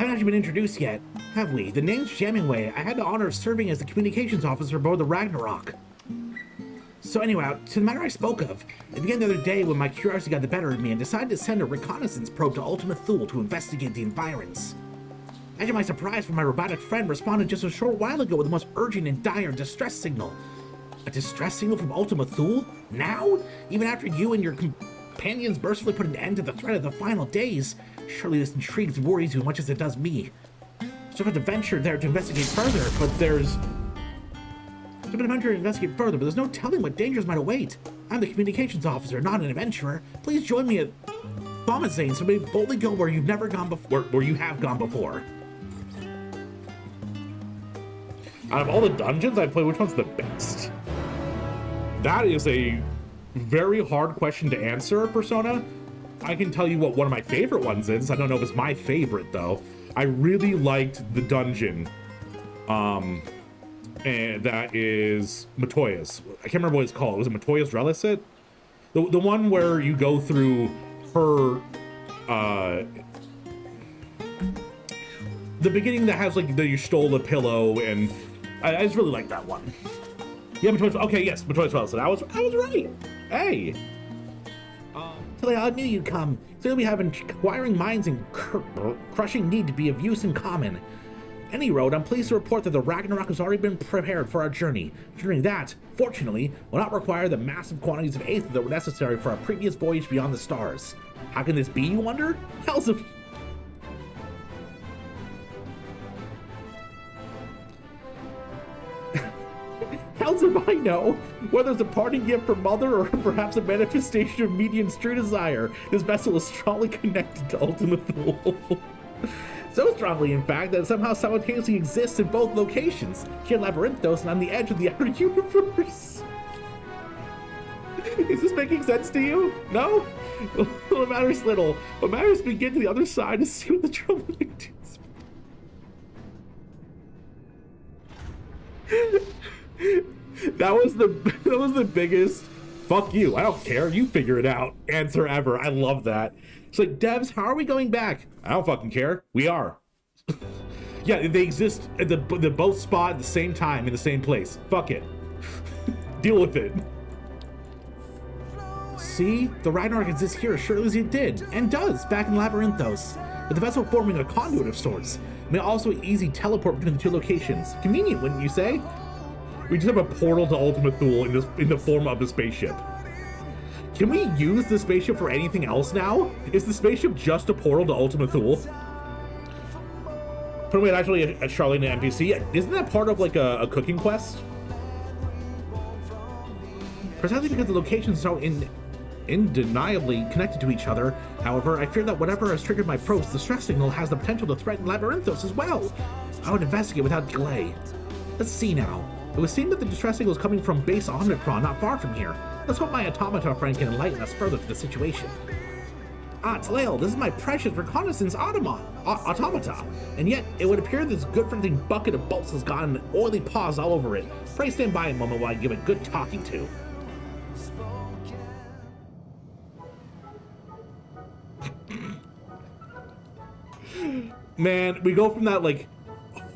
Haven't actually been introduced yet, have we? The name's Jammingway. I had the honor of serving as the communications officer aboard the Ragnarok. So anyway, to the matter I spoke of, it began the other day when my curiosity got the better of me and decided to send a reconnaissance probe to Ultima Thule to investigate the environs. Imagine my surprise when my robotic friend responded just a short while ago with the most urgent and dire distress signal. A distress signal from Ultima Thule? Now? Even after you and your companions mercifully put an end to the threat of the final days? Surely this intrigues and worries you as much as it does me. So I'm about to venture there to investigate further, but there's no telling what dangers might await. I'm the communications officer, not an adventurer. Please join me at Thomazane so maybe boldly go where you've never gone before, where you have gone before. Out of all the dungeons I play, which one's the best? That is a very hard question to answer, Persona. I can tell you what one of my favorite ones is. I don't know if it's my favorite, though. I really liked the dungeon. And that is Matoya's. I can't remember what it's called. Was it Matoya's Relicit? The one where you go through her, the beginning that has like you stole a pillow, and I just really like that one. Yeah, Matoya's, okay, yes, Matoya's Relicit. I was right. Hey. Till I knew you'd come. Clearly we have inquiring minds and crushing need to be of use in common. Any road, I'm pleased to report that the Ragnarok has already been prepared for our journey. During that, fortunately, will not require the massive quantities of aether that were necessary for our previous voyage beyond the stars. How can this be, you wonder? Hell's if... How's if I know? Whether it's a parting gift from Mother or perhaps a manifestation of median true desire, this vessel is strongly connected to Ultima Thule. So strongly, in fact, that it somehow simultaneously exists in both locations, here in Labyrinthos and on the edge of the outer universe. Is this making sense to you? No? Well, it matters little. What matters is we get to the other side to see what the trouble is. That was the biggest fuck you, I don't care, you figure it out answer ever. I love that. It's like, Devs, how are we going back? I don't fucking care. We are. Yeah, they exist at the both spot at the same time in the same place. Fuck it. Deal with it. See? The Ragnarok exists here as surely as it did, and does, back in Labyrinthos, with the vessel forming a conduit of sorts. May also easy teleport between the two locations. Convenient, wouldn't you say? We just have a portal to Ultima Thule in the form of a spaceship. Can we use the spaceship for anything else now? Is the spaceship just a portal to Ultima Thule? But wait, actually, a Charlene NPC? Isn't that part of like a cooking quest? Precisely because the locations are so undeniably connected to each other. However, I fear that whatever has triggered my probes, the stress signal has the potential to threaten Labyrinthos as well. I would investigate without delay. Let's see now. It would seem that the distress signal is coming from base Omicron, not far from here. Let's hope my automata friend can enlighten us further to the situation. Ah, Taleo, this is my precious reconnaissance automata. And yet, it would appear this good-for-nothing bucket of bolts has gotten oily paws all over it. Pray stand by a moment while I give it good talking to. Man, we go from that, like,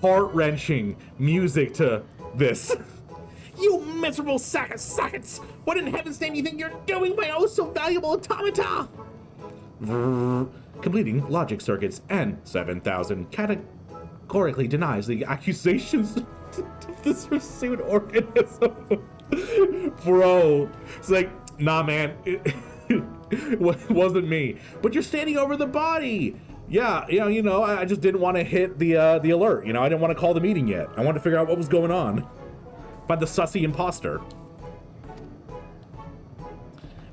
heart-wrenching music to this. You miserable sack of sockets! What in heaven's name do you think you're doing, my oh so valuable automata? Completing logic circuits, and 7,000 categorically denies the accusations of this pursued organism. Bro, it's like, nah, man, it wasn't me. But you're standing over the body. Yeah, you know, I just didn't want to hit the alert. You know, I didn't want to call the meeting yet. I wanted to figure out what was going on. Find the sussy imposter.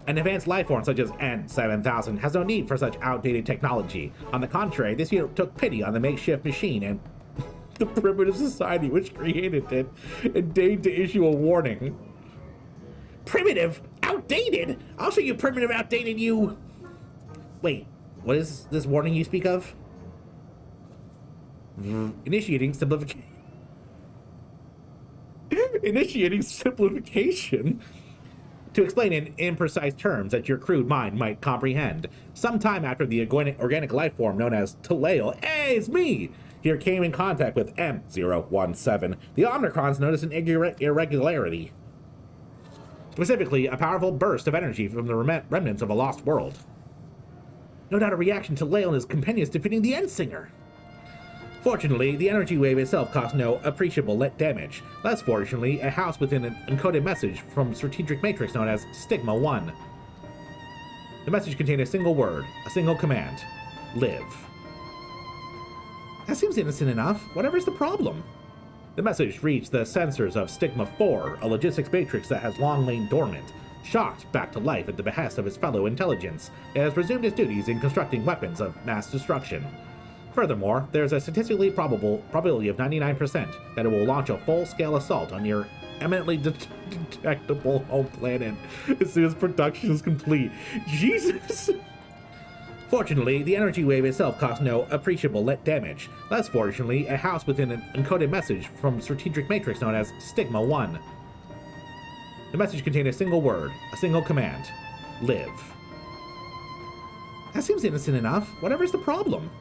An advanced life form such as N7000 has no need for such outdated technology. On the contrary, this unit took pity on the makeshift machine and the primitive society which created it and deigned to issue a warning. Primitive? Outdated? I'll show you primitive outdated, you... Wait, what is this warning you speak of? Initiating simplification. Initiating simplification? To explain in imprecise terms that your crude mind might comprehend, sometime after the organic life form known as Taleo, hey, it's me, here came in contact with M017, the Omicrons noticed an irregularity. Specifically, a powerful burst of energy from the remnants of a lost world. No doubt a reaction to Lale and his companions defeating the Endsinger. Fortunately, the energy wave itself caused no appreciable damage. Less fortunately, a house within an encoded message from strategic matrix known as Stigma 1. The message contained a single word, a single command: live. That seems innocent enough. Whatever's the problem? The message reached the sensors of Stigma 4, a logistics matrix that has long lain dormant. Shocked back to life at the behest of its fellow intelligence, it has resumed its duties in constructing weapons of mass destruction. Furthermore, there is a statistically probability of 99% that it will launch a full-scale assault on your eminently detectable home planet as soon as production is complete. Jesus! Fortunately, the energy wave itself caused no appreciable damage. Less fortunately, a house within an encoded message from strategic matrix known as Stigma 1. The message contained a single word, a single command: live. That seems innocent enough. Whatever's the problem?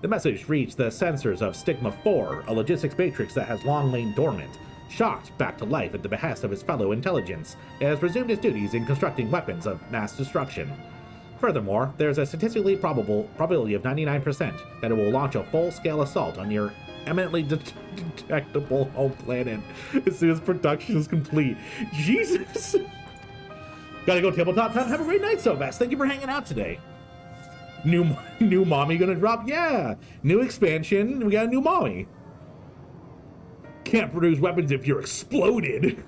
The message reached the sensors of Stigma 4, a logistics matrix that has long lain dormant. Shocked back to life at the behest of its fellow intelligence, it has resumed its duties in constructing weapons of mass destruction. Furthermore, there is a statistically probability of 99% that it will launch a full-scale assault on your eminently detectable home planet as soon as production is complete. Jesus! Gotta go tabletop time. Have a great night, Sylvester. Thank you for hanging out today. New mommy gonna drop? Yeah. New expansion. We got a new mommy. Can't produce weapons if you're exploded.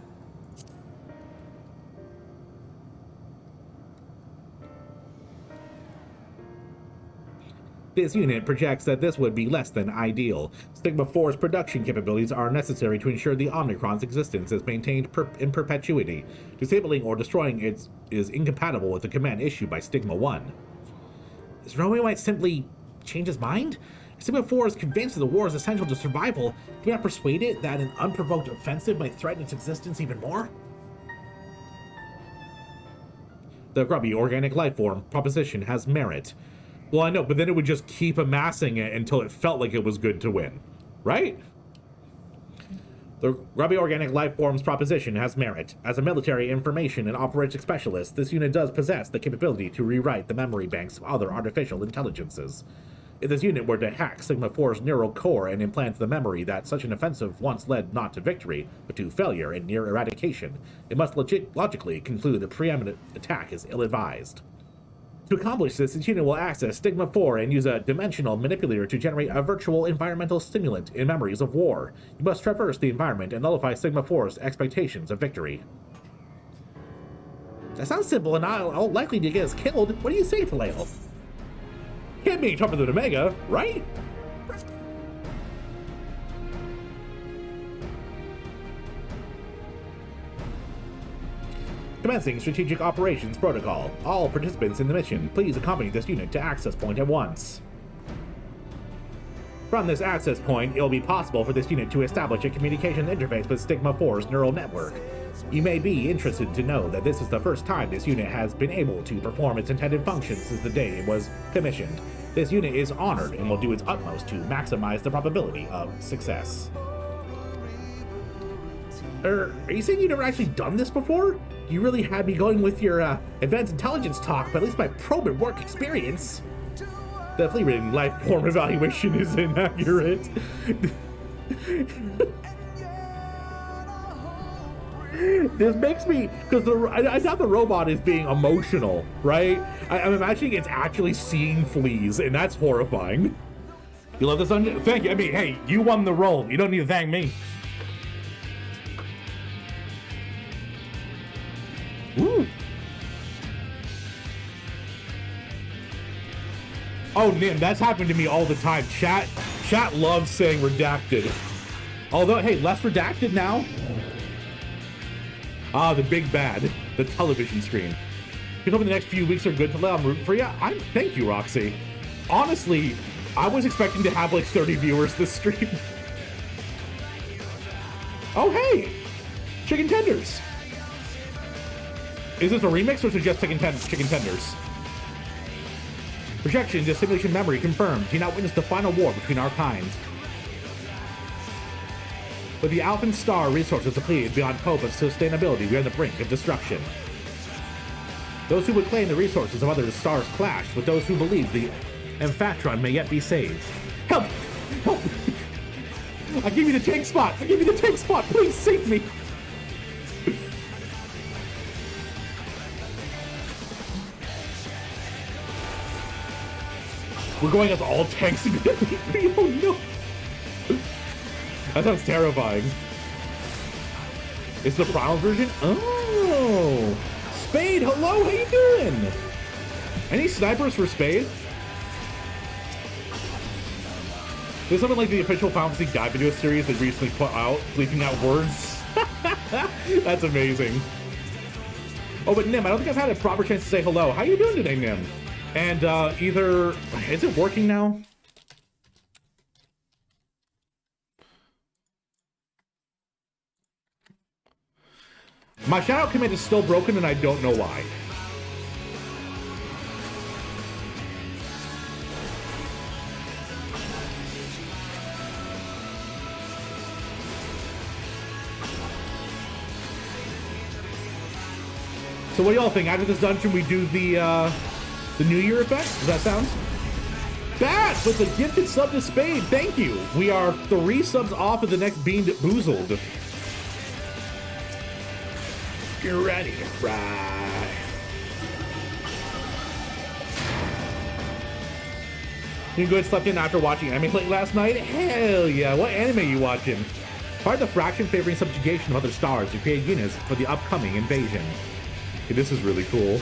This unit projects that this would be less than ideal. Stigma 4's production capabilities are necessary to ensure the Omicron's existence is maintained in perpetuity. Disabling or destroying it is incompatible with the command issued by Stigma 1. Is Romeo might simply change his mind? Stigma 4 is convinced that the war is essential to survival. Can we not persuade it that an unprovoked offensive might threaten its existence even more? The grubby organic life form proposition has merit. Well, I know, but then it would just keep amassing it until it felt like it was good to win, right? The grubby organic life form's proposition has merit. As a military information and operations specialist, this unit does possess the capability to rewrite the memory banks of other artificial intelligences. If this unit were to hack Sigma 4's neural core and implant the memory that such an offensive once led not to victory, but to failure and near eradication, it must logically conclude the preeminent attack is ill-advised. To accomplish this, the unit will access Stigma 4 and use a dimensional manipulator to generate a virtual environmental stimulant in memories of war. You must traverse the environment and nullify Stigma 4's expectations of victory. That sounds simple and I'll likely to get us killed. What do you say, Taleo? Can't be tougher than Omega, right? Commencing Strategic Operations Protocol. All participants in the mission, please accompany this unit to access point at once. From this access point, it will be possible for this unit to establish a communication interface with Stigma 4's neural network. You may be interested to know that this is the first time this unit has been able to perform its intended function since the day it was commissioned. This unit is honored and will do its utmost to maximize the probability of success. Are you saying you've never actually done this before? You really had me going with your advanced intelligence talk, but at least my probe and work experience. The flea-ridden life form evaluation is inaccurate. This makes me, because I thought the robot is being emotional, right? I'm imagining it's actually seeing fleas, and that's horrifying. You love this dungeon? Thank you. I mean, hey, you won the role. You don't need to thank me. Woo. Oh, Nim, that's happened to me all the time. Chat loves saying redacted. Although, hey, less redacted now. Ah, the big bad, the television screen. You hoping the next few weeks are good to let. I'm rooting for you. Thank you, Roxy. Honestly, I was expecting to have like 30 viewers this stream. Oh, hey, chicken tenders. Is this a remix or is it just chicken tenders? Projection into simulation memory confirmed. Do not witness the final war between our kind. With the Alphen Star resources depleted beyond hope of sustainability, we are on the brink of destruction. Those who would claim the resources of other stars clash with those who believe the Amphatron may yet be saved. Help! Help! I give you the tank spot! I give you the tank spot! Please save me! We're going as all tanks. Oh no! That sounds terrifying. It's the Primal version? Oh! Spade, hello, how you doing? Any snipers for Spade? There's something like the official Final Fantasy guide video series they recently put out, bleeping out words. That's amazing. Oh, but Nim, I don't think I've had a proper chance to say hello. How you doing today, Nim? And either, is it working now? My shoutout command is still broken and I don't know why. So what do y'all think? After this dungeon we do the New Year effect? Does that sound? Bat with a gifted sub to Spade, thank you! We are 3 subs off of the next Bean Boozled. You're ready to fry. You good slept in after watching anime late last night? Hell yeah, what anime are you watching? Part of the fraction favoring subjugation of other stars to create units for the upcoming invasion. Okay, this is really cool.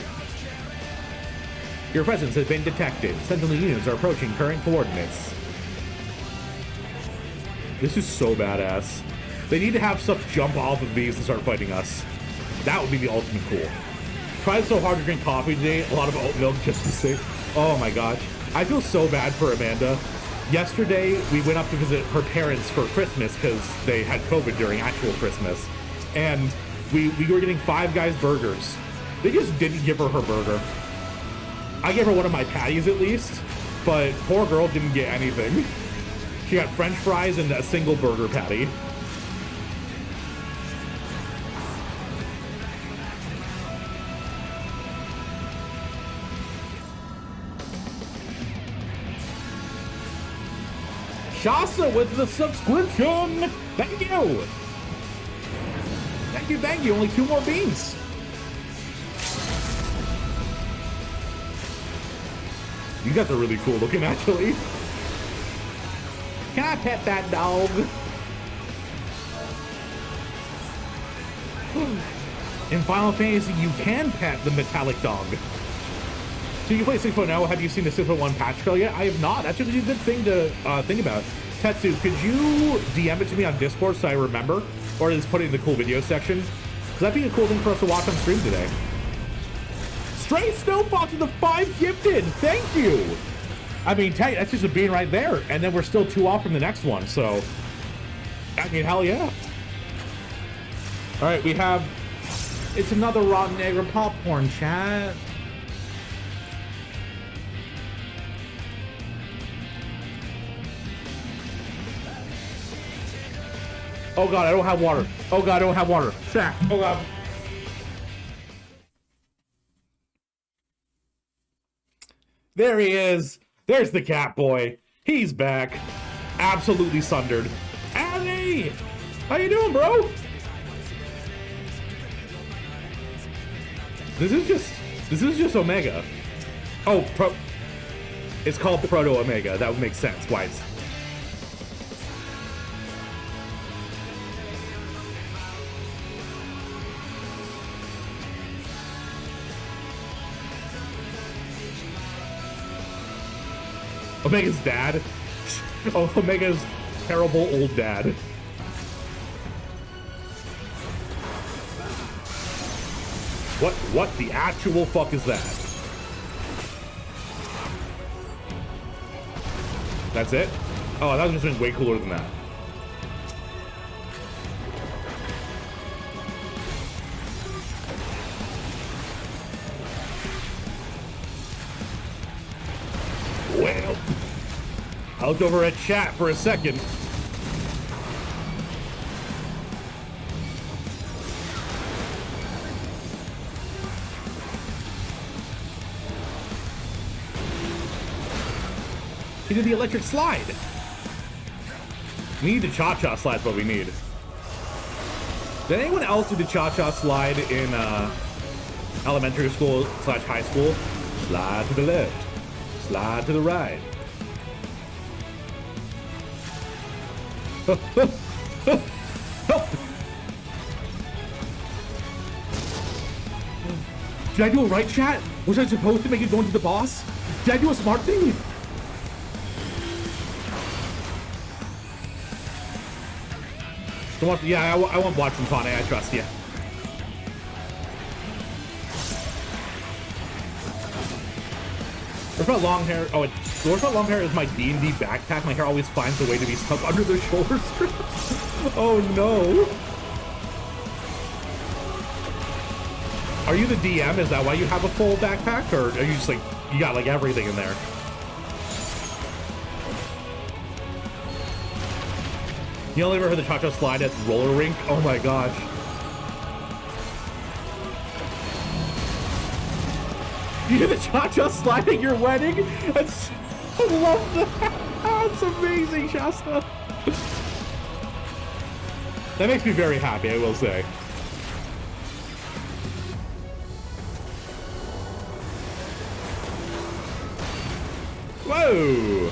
Your presence has been detected. Sentinel units are approaching current coordinates. This is so badass. They need to have stuff jump off of these and start fighting us. That would be the ultimate cool. Tried so hard to drink coffee today, a lot of oat milk just to say, oh my gosh. I feel so bad for Amanda. Yesterday, we went up to visit her parents for Christmas because they had COVID during actual Christmas. And we were getting Five Guys burgers. They just didn't give her burger. I gave her one of my patties at least, but poor girl didn't get anything. She got French fries and a single burger patty. Shasa with the subscription! Thank you! Thank you, thank you. Only 2 more beans. You guys are really cool looking, actually. Can I pet that dog? In Final Fantasy, you can pet the metallic dog. So you play 6.0, have you seen the 6.1 patch trail yet? I have not. That's actually a good thing to think about. Tetsu, could you DM it to me on Discord so I remember? Or just put it in the cool video section? Because that'd be a cool thing for us to watch on stream today. Stray Snow Fox with the 5 gifted! Thank you! I mean, that's just a bean right there. And then we're still 2 off from the next one, so... I mean, hell yeah. Alright, we have... It's another Rotten Egg or Popcorn, chat. Oh god, I don't have water. Oh god, I don't have water. Sack. Oh god. There he is. There's the cat boy. He's back. Absolutely sundered. Ali! How you doing, bro? This is just Omega. Oh, it's called Proto Omega. That would make sense. Why it's... Omega's dad. Oh, Omega's terrible old dad. What the actual fuck is that? That's it? Oh, that was just been way cooler than that. I looked over at chat for a second. He did the electric slide. We need the cha-cha slide, what we need. Did anyone else do the cha-cha slide in elementary school / high school? Slide to the left, slide to the right. Help! Did I do a right, chat? Was I supposed to make it go into the boss? Did I do a smart thing? Yeah, I won't watch from Fane, I trust you. What about long hair? Oh, what about long hair is my D&D backpack. My hair always finds a way to be stuck under the shoulder strap. Oh no. Are you the DM? Is that why you have a full backpack? Or are you just like, you got like everything in there? You only ever heard the cha-cha slide at the roller rink? Oh my gosh. You did the cha-cha slide at your wedding? I love that. That's amazing, Shasta. That makes me very happy, I will say. Whoa!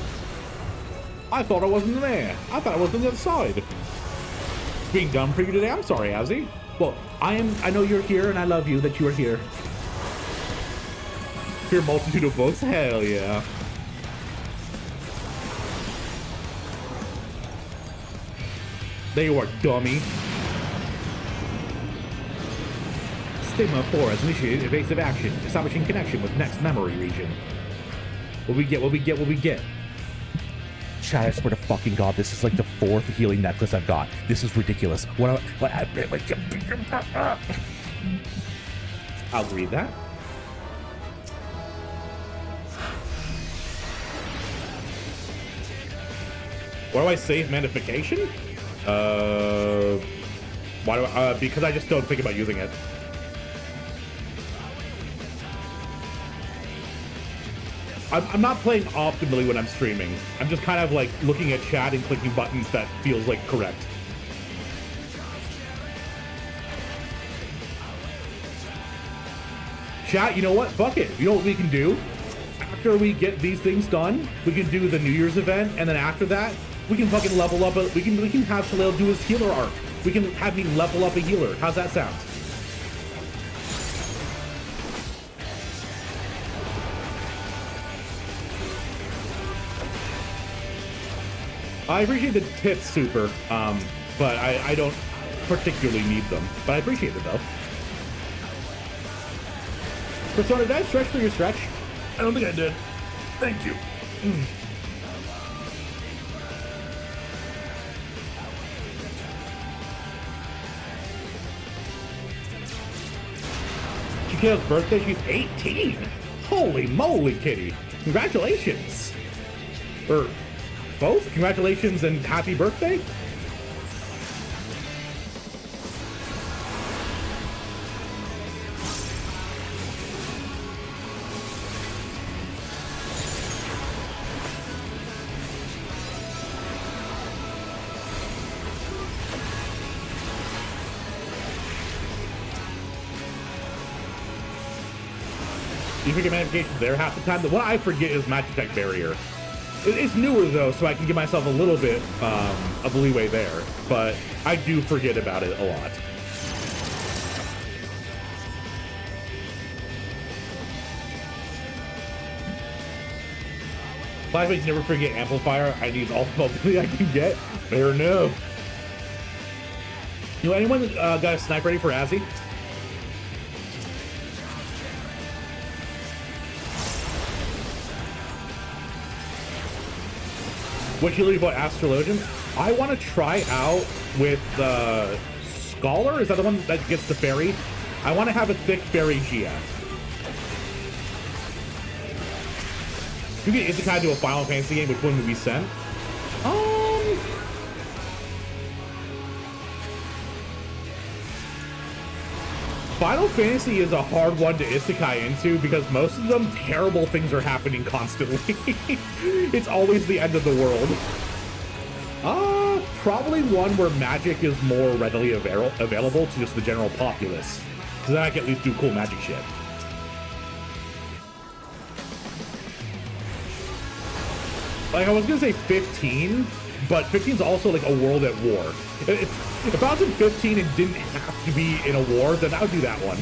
I thought I wasn't there. I thought I was on the other side. It's being done for you today. I'm sorry, Azzy. Well, I know you're here, and I love you that you are here. Your multitude of books? Hell yeah. There you are, dummy. Stigma 4 has initiated evasive action, establishing connection with next memory region. What we get? Chad, I swear to fucking God, this is like the 4th healing necklace I've got. This is ridiculous. I'll read that. Why do I save magnification? Why do I, because I just don't think about using it. I'm not playing optimally when I'm streaming. I'm just kind of like looking at chat and clicking buttons that feels like correct. Chat, you know what? Fuck it. You know what we can do? After we get these things done, we can do the New Year's event, and then after that, we can fucking level up. We can have Talil do his healer arc. We can have me level up a healer. How's that sound? I appreciate the tips, Super, but I don't particularly need them. But I appreciate it, though. Persona, did I stretch for your stretch? I don't think I did. Thank you. Chiquita's birthday, she's 18. Holy moly, kitty. Congratulations. Or both? Congratulations and happy birthday? You forget magnification there half the time. The one I forget is Magic Tech Barrier. It's newer though, so I can give myself a little bit of leeway there, but I do forget about it a lot. Flashback never forget amplifier. I need all the mobility I can get. Fair enough. You know, anyone got a snipe ready for Azzy? What you leave about Astrologian? I want to try out with the Scholar. Is that the one that gets the fairy? I want to have a thick fairy GF. You can Isekai do a Final Fantasy game, which one would be sent? Final Fantasy is a hard one to isekai into because most of them, terrible things are happening constantly. It's always the end of the world. Probably one where magic is more readily available to just the general populace. Because then I can at least do cool magic shit. Like, I was gonna say 15, but 15 is also like a world at war. If I was in 15 and didn't have to be in a war, then I would do that one.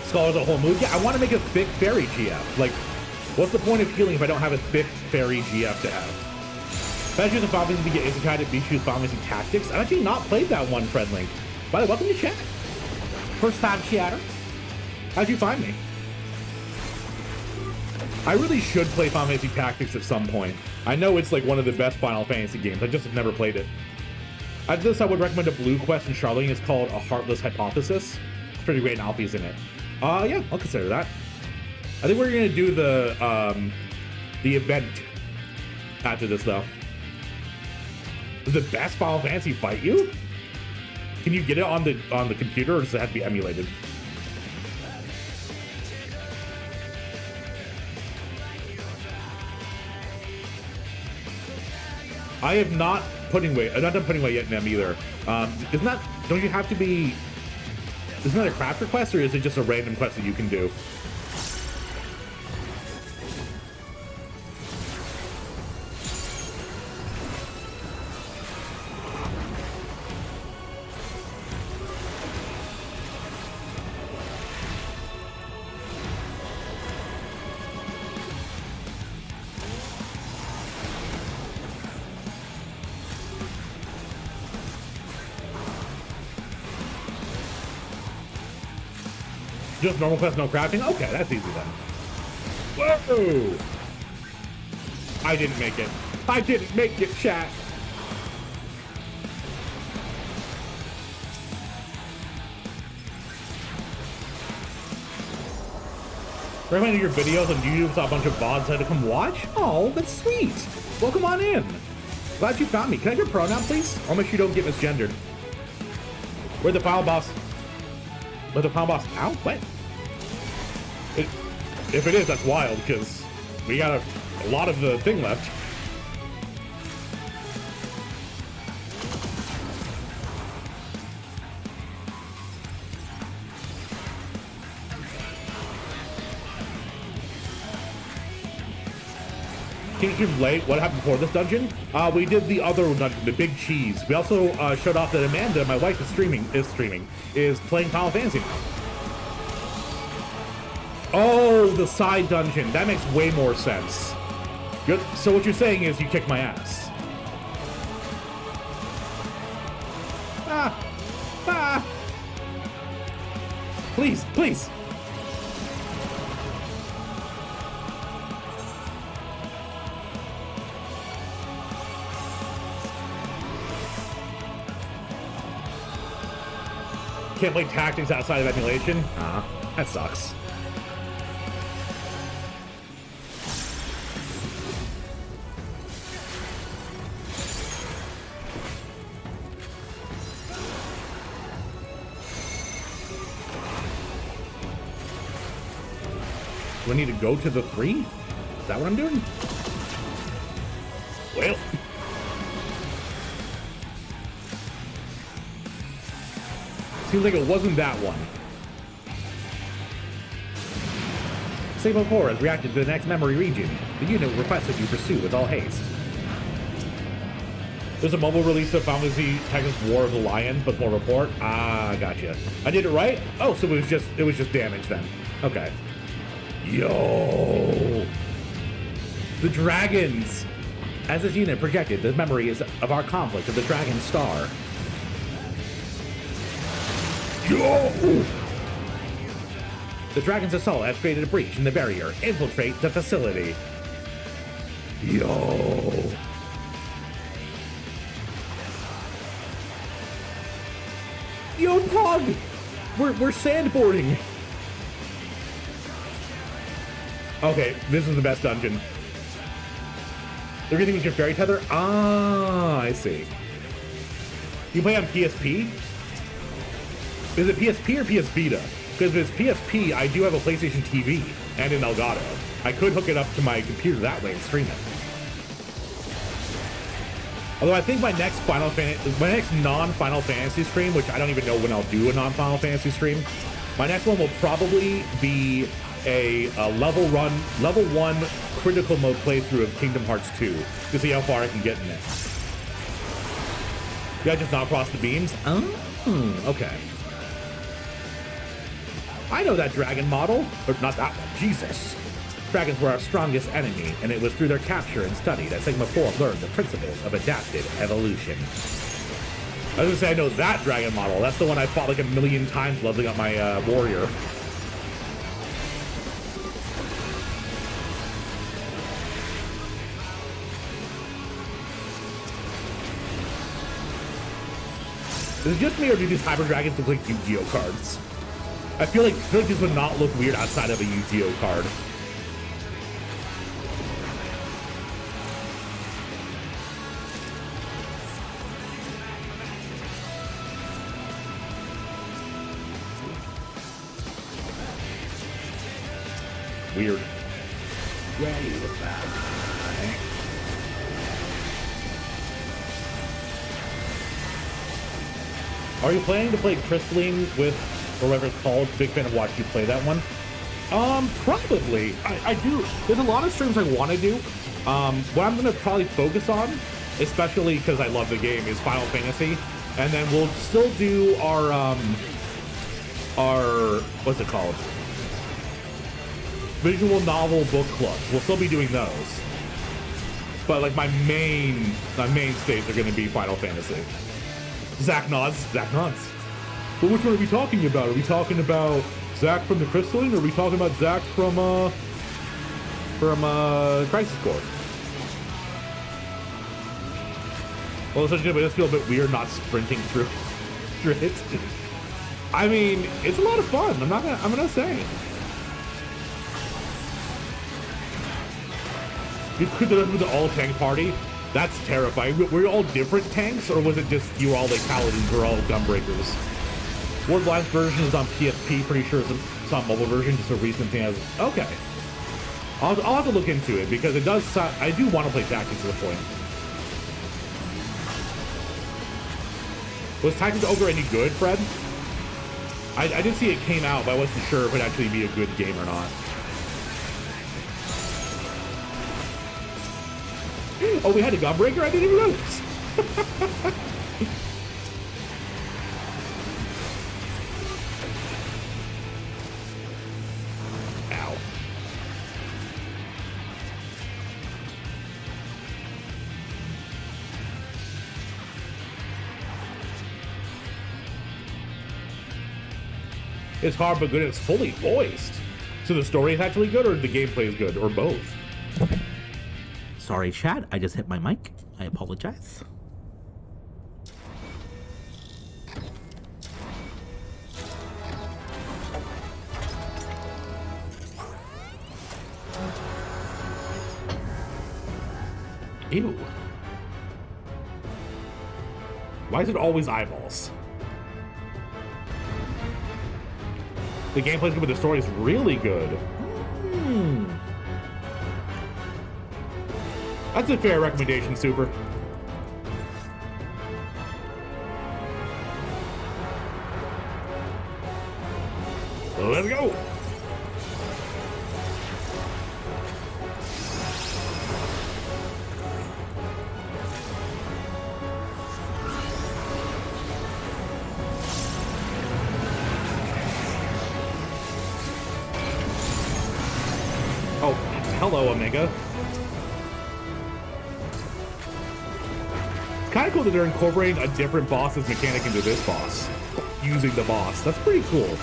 Scholars a whole mood. Yeah, I want to make a thick fairy GF. Like, what's the point of healing if I don't have a thick fairy GF to have? If I choose a Final Fantasy to get isekai to be choose Final Fantasy Tactics, I've actually not played that one, Fredlink. By the way, welcome to chat. First time chatter. How'd you find me? I really should play Final Fantasy Tactics at some point. I know it's like one of the best Final Fantasy games. I just have never played it. After this, I would recommend a Blue Quest in Charlene. It's called A Heartless Hypothesis. It's pretty great and Alfie's in it. Yeah, I'll consider that. I think we're gonna do the event after this, though. Does the best Final Fantasy fight you? Can you get it on the computer, or does it have to be emulated? I have not putting weight. I've not done putting weight yet in them either. Isn't that? Don't you have to be? Isn't that a craft request, or is it just a random quest that you can do? Just normal quest, no crafting? Okay, that's easy then. Whoa! I didn't make it. I didn't make it, chat. Recommended your videos on YouTube, saw a bunch of VODs, had to come watch? Oh, that's sweet. Welcome on in. Glad you found me. Can I get a pronoun, please? I'll make sure you don't get misgendered. Where'd the final boss? Where'd the final boss? Ow, what? If it is, that's wild, because we got a lot of the thing left. King Stream late. What happened before this dungeon? We did the other dungeon, the Big Cheese. We also showed off that Amanda, my wife, is playing Final Fantasy now. Oh, the side dungeon. That makes way more sense. So what you're saying is you kicked my ass. Please, please. Can't play tactics outside of emulation? That sucks. Do I need to go to the 3? Is that what I'm doing? Well. Seems like it wasn't that one. Save before has reacted to the next memory region. The unit requested you pursue with all haste. There's a mobile release of Final Fantasy Tactics War of the Lions, but more report. Gotcha. I did it right? Oh, so it was just damage then. Okay. Yo! The dragons! As this unit projected, the memory is of our conflict of the Dragon Star. Yo! The Dragon's assault has created a breach in the barrier. Infiltrate the facility. Yo! Yo, Pog! We're sandboarding! Okay, this is the best dungeon. The reason is your fairy tether? Ah, I see. You play on PSP? Is it PSP or PS Vita? Because if it's PSP, I do have a PlayStation TV and an Elgato. I could hook it up to my computer that way and stream it. Although I think my next non-Final Fantasy stream, which I don't even know when I'll do a non-Final Fantasy stream, my next one will probably be a level 1 critical mode playthrough of Kingdom Hearts 2 to see how far I can get in it. Did I just not cross the beams? Oh, okay. I know that dragon model, but not that one. Jesus. Dragons were our strongest enemy, and it was through their capture and study that Sigma 4 learned the principles of adaptive evolution. I was gonna say I know that dragon model. That's the one I fought like a million times leveling up my warrior. Is it just me, or do these Hyper Dragons look like Yu-Gi-Oh cards? I feel like this would not look weird outside of a Yu-Gi-Oh card. Weird. Ready with that. Are you planning to play Crystalline with, or whatever it's called? Big fan of watching you play that one. Probably. I do. There's a lot of streams I want to do. What I'm going to probably focus on, especially because I love the game, is Final Fantasy. And then we'll still do our what's it called? Visual novel book clubs. We'll still be doing those. But like my mainstays are going to be Final Fantasy. Zach nods. But which one are we talking about? Are we talking about Zach from the Crystalline, or are we talking about Zach from Crisis Core? Well, essentially, it does feel a bit weird not sprinting through it. I mean, it's a lot of fun. I'm gonna say. You could do that with the all-tank party. That's terrifying. Were you all different tanks, or was it just you were all like paladins or all gunbreakers? World Blast version is on PSP. Pretty sure it's on mobile version. Just a recent thing. Okay. I'll have to look into it because it does. I do want to play Tactics at the point. Was Tactics Ogre any good, Fred? I did see it came out, but I wasn't sure if it'd actually be a good game or not. Oh, we had a gunbreaker? I didn't even notice. Ow. It's hard but good. It's fully voiced. So the story is actually good, or the gameplay is good, or both? Sorry, chat. I just hit my mic. I apologize. Ew. Why is it always eyeballs? The gameplay's good, but the story's really good. That's a fair recommendation, Super. Let's go. Oh, hello, Omega. Kind of cool that they're incorporating a different boss's mechanic into this boss, using the boss. That's pretty cool.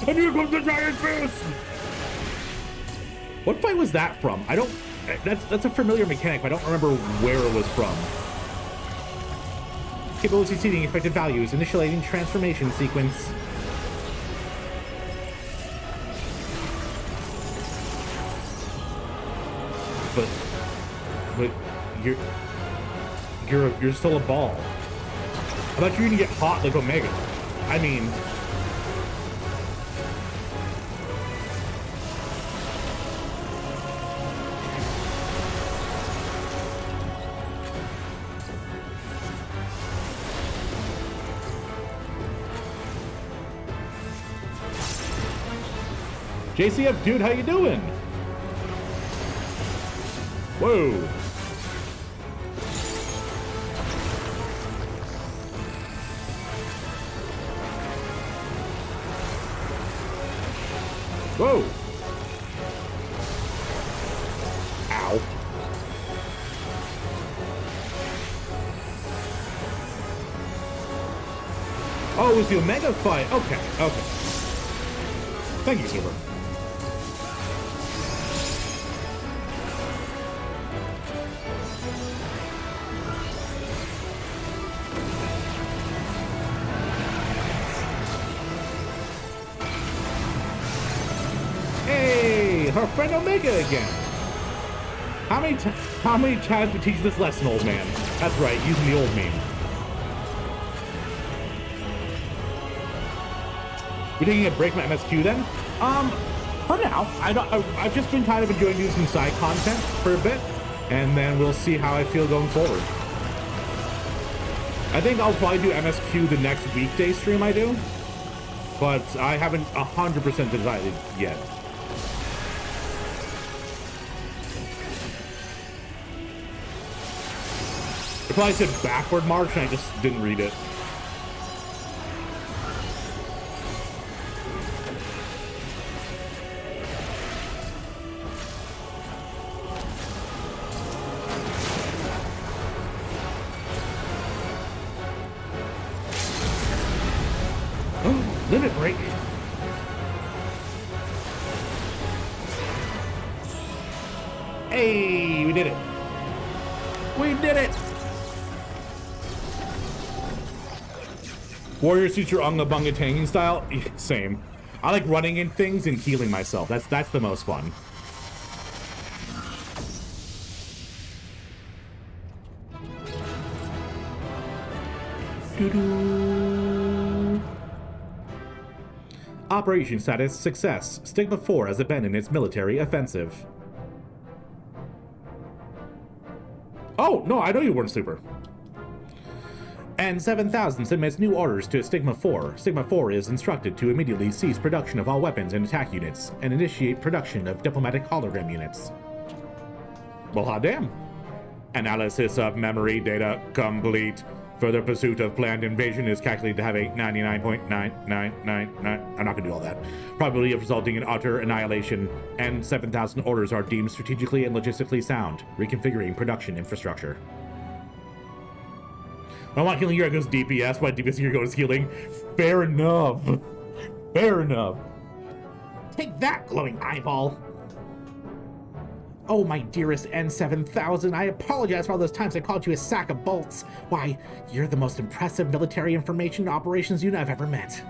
And here comes the giant fist! What fight was that from? I don't... That's a familiar mechanic, but I don't remember where it was from. Capability exceeding expected values. Initiating transformation sequence. But you're still a ball. I thought you were gonna get hot like Omega. I mean, JCF dude, how you doing? Whoa. Whoa. Ow. Oh, it was the Omega fight. Okay, okay. Thank you, Super. Our friend Omega again. How many times we teach this lesson, old man? That's right, using the old meme. We're taking a break from MSQ then? For now, I've just been kind of enjoying doing some side content for a bit, and then we'll see how I feel going forward. I think I'll probably do MSQ the next weekday stream I do, but I haven't 100% decided yet. It probably said backward march and I just didn't read it. Oh, limit break. Hey, we did it. We did it. Warrior Suture Unga Bunga tanking style? Same. I like running in things and healing myself. That's the most fun. Doo-doo. Operation status success. Stigma 4 has abandoned its military offensive. Oh, no, I know you weren't super. And 7000 submits new orders to Stigma 4. Stigma 4 is instructed to immediately cease production of all weapons and attack units, and initiate production of diplomatic hologram units. Well, hot damn. Analysis of memory data complete. Further pursuit of planned invasion is calculated to have a 99.9999. I'm not gonna do all that. Probability of resulting in utter annihilation, and 7000 orders are deemed strategically and logistically sound. Reconfiguring production infrastructure. When I want healing gear, it goes DPS. My DPS gear goes healing. Fair enough. Fair enough. Take that, glowing eyeball. Oh, my dearest N7000, I apologize for all those times I called you a sack of bolts. Why, you're the most impressive military information operations unit I've ever met.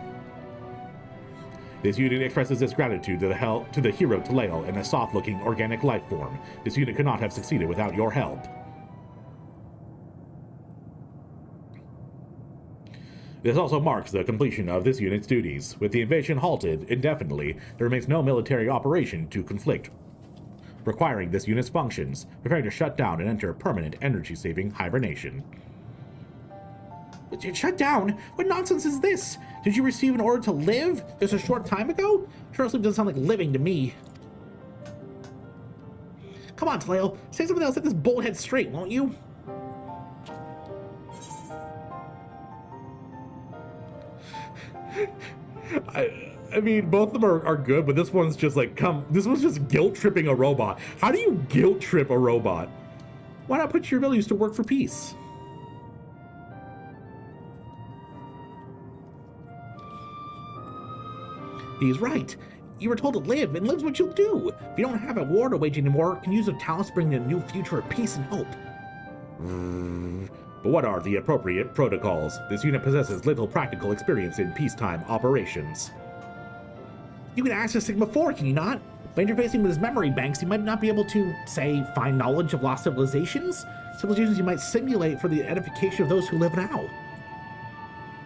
This unit expresses its gratitude to the hero Taleo in a soft-looking organic life form. This unit could not have succeeded without your help. This also marks the completion of this unit's duties. With the invasion halted indefinitely, there remains no military operation to conflict, requiring this unit's functions, preparing to shut down and enter permanent energy-saving hibernation. Shut down? What nonsense is this? Did you receive an order to live just a short time ago? Short sleep doesn't sound like living to me. Come on, Taleo. Say something else, set this bullhead straight, won't you? I mean, both of them are good, but this one's just like, this one's just guilt-tripping a robot. How do you guilt-trip a robot? Why not put your abilities to work for peace? He's right. You were told to live, and live's what you'll do. If you don't have a war to wage anymore, can use your talents to bring a new future of peace and hope. But what are the appropriate protocols? This unit possesses little practical experience in peacetime operations. You can access Sigma 4, can you not? By interfacing with his memory banks, you might not be able to, say, find knowledge of lost civilizations? Civilizations you might simulate for the edification of those who live now.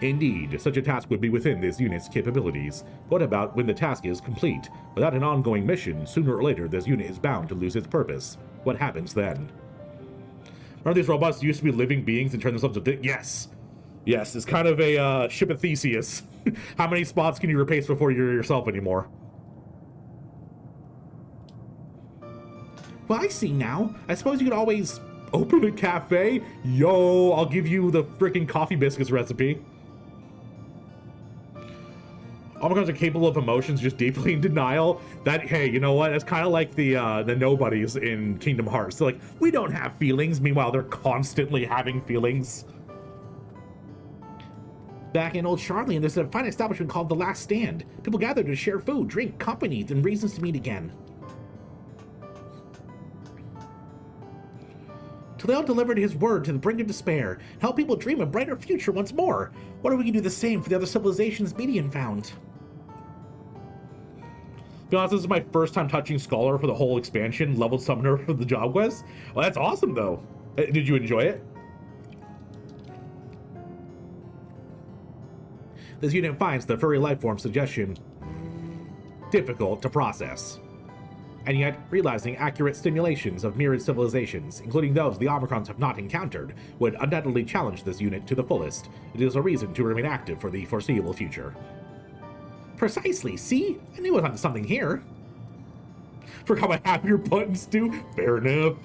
Indeed, such a task would be within this unit's capabilities. What about when the task is complete? Without an ongoing mission, sooner or later this unit is bound to lose its purpose. What happens then? Remember these robots used to be living beings and turn themselves into Yes! Yes, it's kind of a ship of Theseus. How many spots can you replace before you're yourself anymore? Well, I see now. I suppose you could always open a cafe? Yo, I'll give you the freaking coffee biscuits recipe. Omicrons are capable of emotions, just deeply in denial. That, hey, you know what? That's kind of like the nobodies in Kingdom Hearts. They're like, we don't have feelings. Meanwhile, they're constantly having feelings. Back in Old Charlian, there's a fine establishment called The Last Stand. People gather to share food, drink, company, and reasons to meet again. Taleo delivered his word to the brink of despair, help people dream a brighter future once more. What if we can do the same for the other civilizations Median found? To be honest, this is my first time touching Scholar for the whole expansion, leveled Summoner for the job quest. Well, that's awesome, though. Did you enjoy it? This unit finds the furry lifeform suggestion difficult to process. And yet, realizing accurate stimulations of myriad civilizations, including those the Omicrons have not encountered, would undoubtedly challenge this unit to the fullest. It is a reason to remain active for the foreseeable future. Precisely, see? I knew I was onto something here. Forgot my happier buttons too? Fair enough.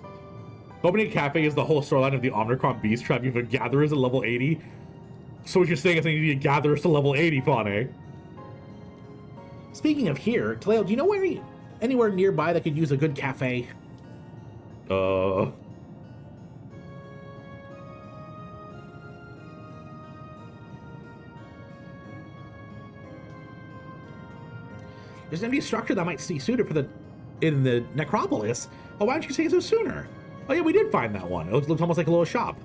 Opening a cafe is the whole storyline of the Omicron Beast Trap. You have gatherers at level 80. So what you're saying is I need to get gatherers to level 80, Fane. Speaking of here, Taleo, do you know where anywhere nearby that could use a good cafe? There's an empty structure that might be suited in the necropolis. Oh, why didn't you say so sooner? Oh yeah, we did find that one. It looks almost like a little shop.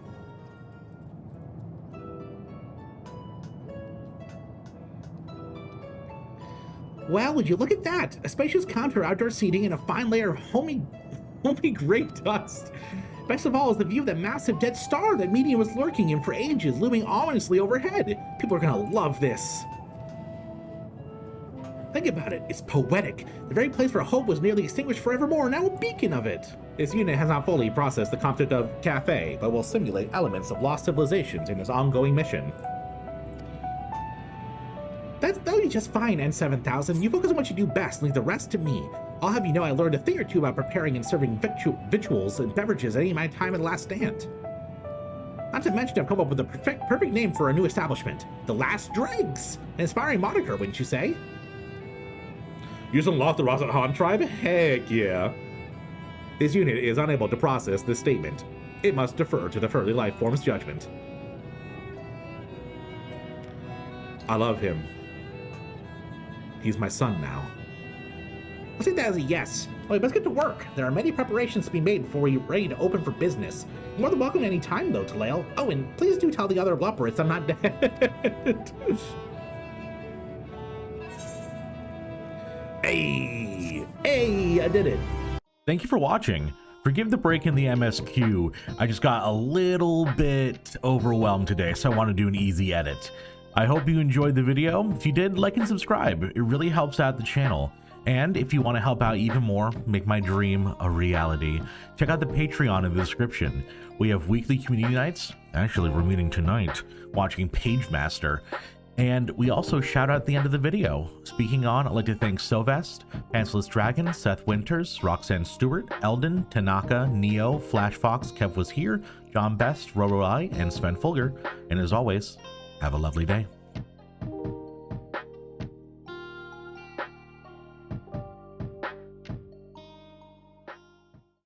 Well, would you look at that? A spacious counter, outdoor seating, and a fine layer of homey grape dust. Best of all is the view of that massive dead star that Median was lurking in for ages, looming ominously overhead. People are gonna love this. Think about it, it's poetic. The very place where hope was nearly extinguished forevermore, now a beacon of it. This unit has not fully processed the concept of cafe, but will simulate elements of lost civilizations in its ongoing mission. That'll be just fine, N7000. You focus on what you do best and leave the rest to me. I'll have you know I learned a thing or two about preparing and serving victuals and beverages at any of my time at The Last Stand. Not to mention I've come up with the perfect name for a new establishment. The Last Dregs. An inspiring moniker, wouldn't you say? Use unlock the Razathan tribe? Heck yeah. This unit is unable to process this statement. It must defer to the furry lifeform's judgment. I love him. He's my son now. I'll take that as a yes. Okay, let's get to work. There are many preparations to be made before we're ready to open for business. You're more than welcome any time, though, Taleo. Oh, and please do tell the other Blupperits I'm not dead. Hey, I did it. Thank you for watching. Forgive the break in the MSQ. I just got a little bit overwhelmed today, so I want to do an easy edit. I hope you enjoyed the video. If you did, like and subscribe. It really helps out the channel. And if you want to help out even more, make my dream a reality, check out the Patreon in the description. We have weekly community nights. Actually, we're meeting tonight, watching Page Master. And we also shout out at the end of the video. Speaking on, I'd like to thank Sylvest, Pantsless Dragon, Seth Winters, Roxanne Stewart, Eldon, Tanaka, Neo, Flash Fox, Kev Was Here, John Best, Roro I, and Sven Fulger. And as always, have a lovely day.